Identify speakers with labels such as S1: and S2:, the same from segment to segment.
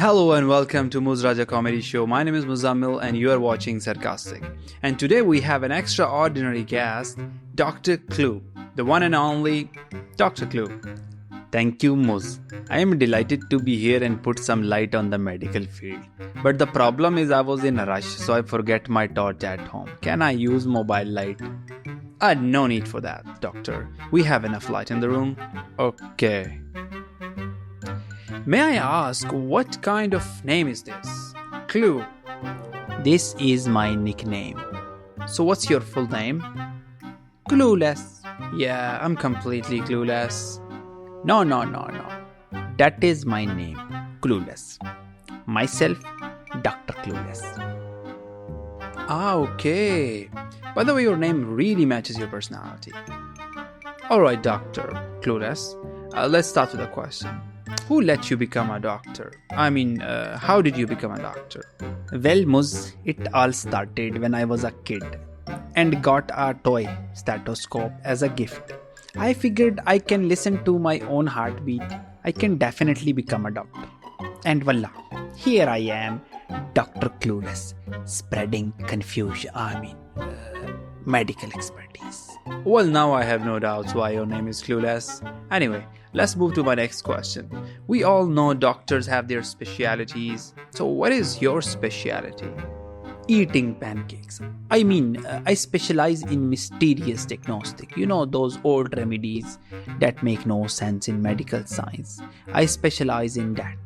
S1: Hello and welcome to Muz Raja Comedy Show. My name is Muzammil and you are watching Sarcastic. And today we have an extraordinary guest, Dr. Clue, the one and only Dr. Clue. Thank you, Muz. I am delighted to be here and put some light on the medical field. But the problem is I was in a rush, so I forget my torch at home. Can I use mobile light? No need for that, doctor. We have enough light in the room. Okay. May I ask, what kind of name is this? Clue. This is my nickname. So what's your full name? Clueless. Yeah, I'm completely clueless. No. That is my name, Clueless. Myself, Dr. Clueless. Okay. By the way, your name really matches your personality. Alright, Dr. Clueless. Let's start with a question. Who let you become a doctor? How did you become a doctor? Well, Muz, it all started when I was a kid and got a toy stethoscope as a gift. I figured I can listen to my own heartbeat. I can definitely become a doctor. And voila, here I am, Dr. Clueless, spreading medical expertise. Well, now I have no doubts why your name is Clueless. Anyway, let's move to my next question. We all know doctors have their specialities. So what is your specialty? Eating pancakes. I specialize in mysterious diagnostic. You know, those old remedies that make no sense in medical science. I specialize in that.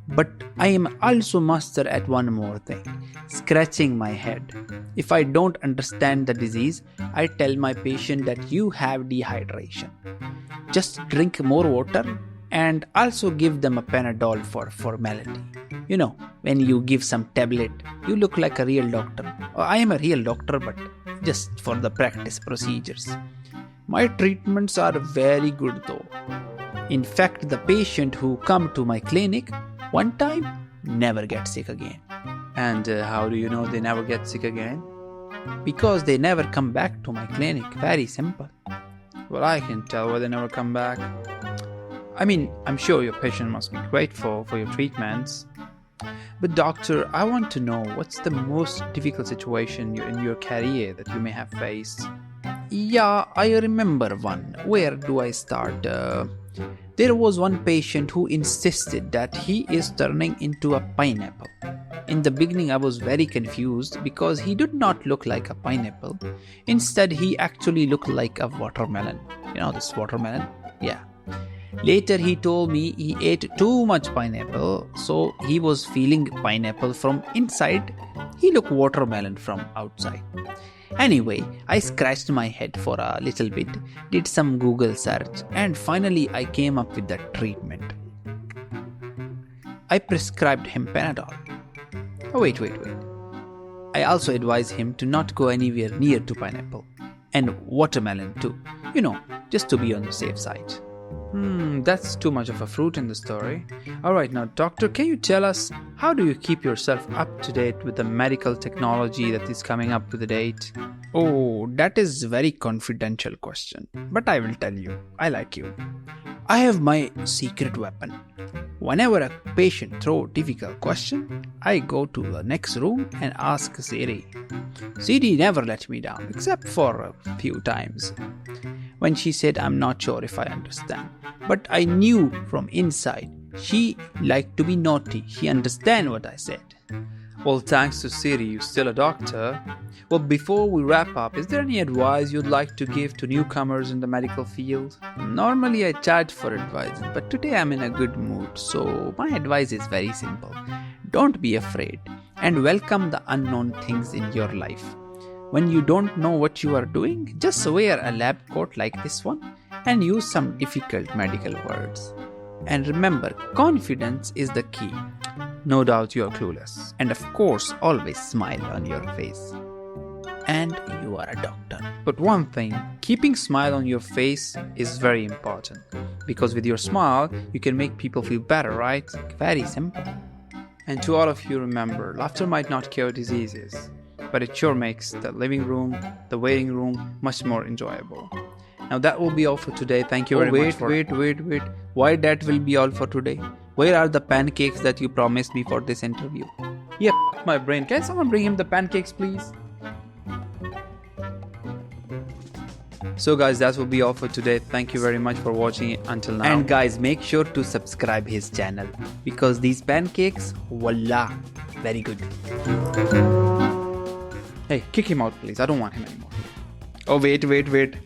S1: But I am also master at one more thing, scratching my head. If I don't understand the disease, I tell my patient that you have dehydration. Just drink more water and also give them a Panadol for formality. You know, when you give some tablet, you look like a real doctor. I am a real doctor, but just for the practice procedures. My treatments are very good though. In fact, the patient who come to my clinic one time never get sick again. And how do you know they never get sick again? Because they never come back to my clinic. Very simple. Well, I can tell why they never come back. I'm sure your patient must be grateful for your treatments. But doctor, I want to know what's the most difficult situation in your career that you may have faced. Yeah, I remember one. Where do I start? There was one patient who insisted that he is turning into a pineapple. In the beginning, I was very confused because he did not look like a pineapple. Instead, he actually looked like a watermelon. You know this watermelon? Yeah. Later, he told me he ate too much pineapple, so he was feeling pineapple from inside. He looked watermelon from outside. Anyway, I scratched my head for a little bit, did some Google search, and finally I came up with the treatment. I prescribed him Panadol. Oh, wait. I also advised him to not go anywhere near to pineapple. And watermelon too. You know, just to be on the safe side. That's too much of a fruit in the story. Alright, now doctor, can you tell us how do you keep yourself up to date with the medical technology that is coming up to the date? Oh, that is a very confidential question. But I will tell you, I like you. I have my secret weapon. Whenever a patient throws a difficult question, I go to the next room and ask Siri. Siri never let me down, except for a few times. When she said, I'm not sure if I understand. But I knew from inside, she liked to be naughty. She understand what I said. Well, thanks to Siri, you're still a doctor. Well, before we wrap up, is there any advice you'd like to give to newcomers in the medical field? Normally I charge for advice, but today I'm in a good mood, so my advice is very simple. Don't be afraid and welcome the unknown things in your life. When you don't know what you are doing, just wear a lab coat like this one and use some difficult medical words. And remember, confidence is the key. No doubt you are clueless. And of course, always smile on your face. And you are a doctor. But one thing, keeping smile on your face is very important. Because with your smile, you can make people feel better, right? Very simple. And to all of you, remember, laughter might not cure diseases, but it sure makes the living room, the waiting room, much more enjoyable. Now that will be all for today. Thank you very much for... Wait. Why that will be all for today? Where are the pancakes that you promised me for this interview? Yeah, my brain. Can someone bring him the pancakes, please? So guys, that will be all for today. Thank you very much for watching it until now. And guys, make sure to subscribe his channel because these pancakes, voila, very good. Hey, kick him out please. I don't want him anymore. Oh wait.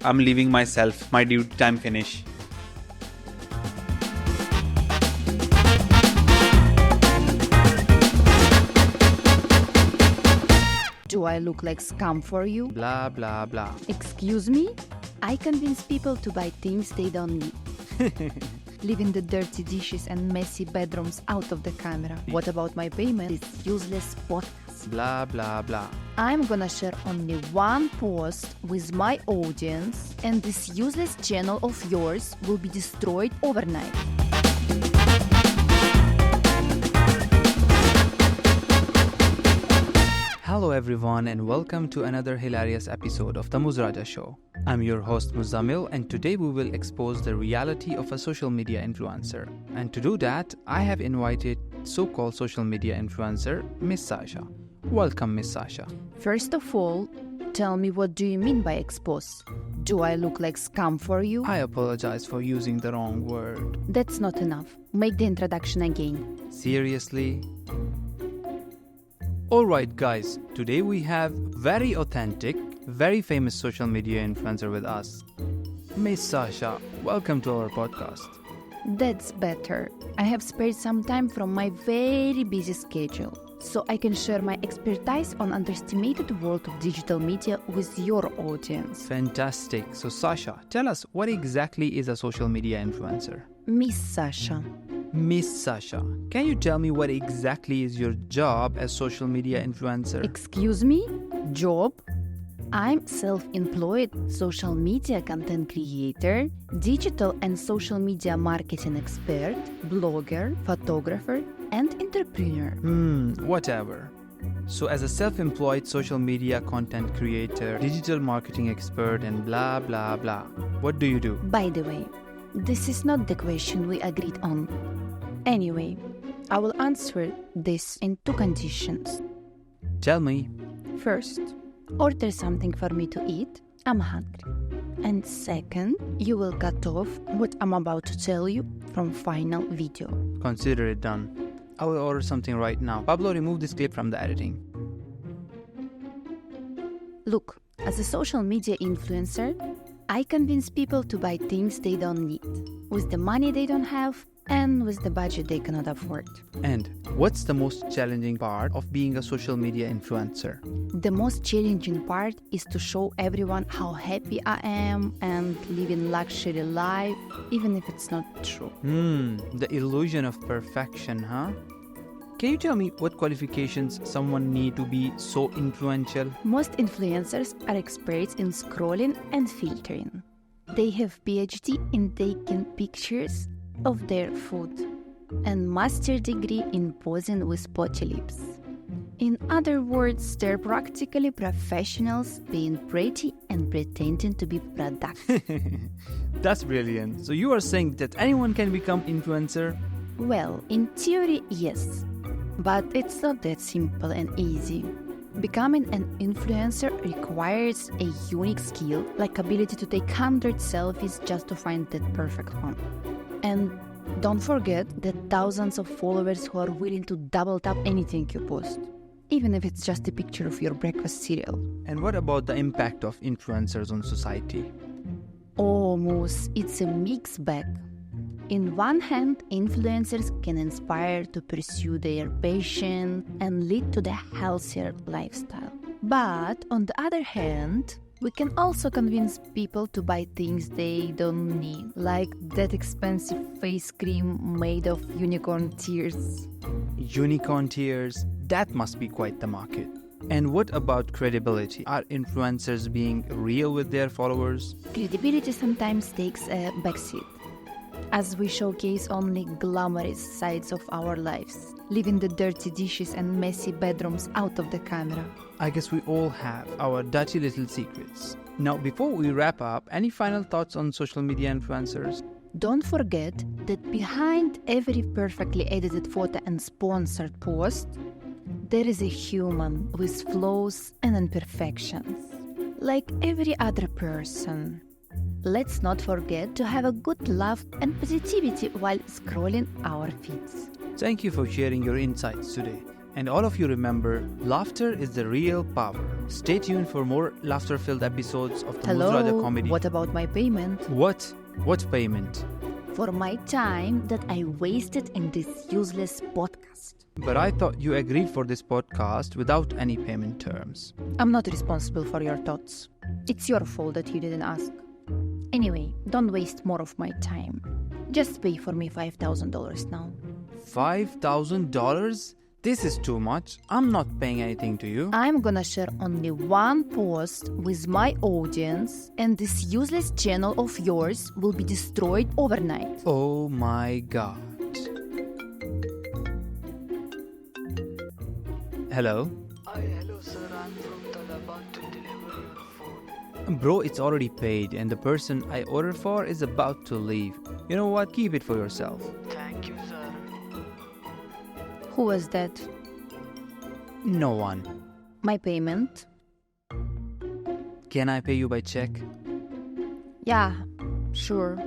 S1: I'm leaving myself. My duty time finish.
S2: Do I look like scam for you?
S1: Blah blah blah.
S2: Excuse me? I convince people to buy things they don't need. Leaving the dirty dishes and messy bedrooms out of the camera. What about my payment? This useless podcast.
S1: Blah blah blah.
S2: I'm gonna share only one post with my audience, and this useless channel of yours will be destroyed overnight.
S1: Hello everyone and welcome to another hilarious episode of the Muz Raja Show. I'm your host Muzammil and today we will expose the reality of a social media influencer. And to do that, I have invited so-called social media influencer, Miss Sasha. Welcome, Miss Sasha.
S2: First of all, tell me, what do you mean by expose? Do I look like scam for you?
S1: I apologize for using the wrong word.
S2: That's not enough. Make the introduction again.
S1: Seriously? Alright guys, today we have very authentic, very famous social media influencer with us. Miss Sasha, welcome to our podcast.
S2: That's better. I have spared some time from my very busy schedule, so I can share my expertise on underestimated world of digital media with your audience.
S1: Fantastic. So Sasha, tell us, what exactly is a social media influencer?
S2: Miss Sasha.
S1: Miss Sasha, can you tell me what exactly is your job as social media influencer?
S2: Excuse me? Job? I'm self-employed social media content creator, digital and social media marketing expert, blogger, photographer, and entrepreneur.
S1: Whatever. So as a self-employed social media content creator, digital marketing expert, and blah blah blah, what do you do?
S2: By the way, this is not the question we agreed on. Anyway, I will answer this in two conditions.
S1: Tell me.
S2: First, order something for me to eat. I'm hungry. And second, you will cut off what I'm about to tell you from final video.
S1: Consider it done. I will order something right now. Pablo, remove this clip from the editing.
S2: Look, as a social media influencer, I convince people to buy things they don't need, with the money they don't have, and with the budget they cannot afford.
S1: And what's the most challenging part of being a social media influencer?
S2: The most challenging part is to show everyone how happy I am and living luxury life, even if it's not true.
S1: The illusion of perfection, huh? Can you tell me what qualifications someone need to be so influential?
S2: Most influencers are experts in scrolling and filtering. They have PhD in taking pictures of their food and master degree in posing with potty lips. In other words, they're practically professionals being pretty and pretending to be productive.
S1: That's brilliant. So you are saying that anyone can become influencer?
S2: Well, in theory, yes. But it's not that simple and easy. Becoming an influencer requires a unique skill, like ability to take 100 selfies just to find that perfect one. And don't forget the thousands of followers who are willing to double tap anything you post, even if it's just a picture of your breakfast cereal.
S1: And what about the impact of influencers on society?
S2: Oh, Moose, it's a mixed bag. In one hand, influencers can inspire to pursue their passion and lead to the healthier lifestyle. But on the other hand, we can also convince people to buy things they don't need, like that expensive face cream made of unicorn tears.
S1: Unicorn tears? That must be quite the market. And what about credibility? Are influencers being real with their followers?
S2: Credibility sometimes takes a backseat, as we showcase only glamorous sides of our lives, leaving the dirty dishes and messy bedrooms out of the camera.
S1: I guess we all have our dirty little secrets. Now, before we wrap up, any final thoughts on social media influencers?
S2: Don't forget that behind every perfectly edited photo and sponsored post, there is a human with flaws and imperfections, like every other person. Let's not forget to have a good laugh and positivity while scrolling our feeds.
S1: Thank you for sharing your insights today. And all of you remember, laughter is the real power. Stay tuned for more laughter-filled episodes of the Muz Raja Comedy.
S2: What about my payment?
S1: What? What payment?
S2: For my time that I wasted in this useless podcast.
S1: But I thought you agreed for this podcast without any payment terms.
S2: I'm not responsible for your thoughts. It's your fault that you didn't ask. Anyway, don't waste more of my time. Just pay for me $5,000 now.
S1: $5,000? This is too much. I'm not paying anything to you.
S2: I'm gonna share only one post with my audience, and this useless channel of yours will be destroyed overnight.
S1: Oh my god. Hello?
S3: Hello sir, I'm from Taliban to deliver your food.
S1: Bro, it's already paid and the person I ordered for is about to leave. You know what? Keep it for yourself.
S3: Thank you sir.
S2: Who was that?
S1: No one.
S2: My payment?
S1: Can I pay you by check?
S2: Yeah, sure.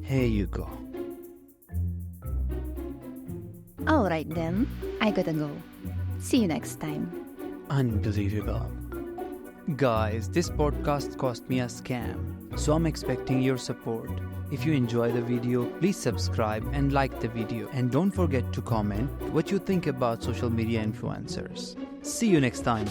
S1: Here you go.
S2: Alright then, I gotta go. See you next time.
S1: Unbelievable. Guys, this podcast cost me a scam, so I'm expecting your support. If you enjoy the video, please subscribe and like the video. And don't forget to comment what you think about social media influencers. See you next time.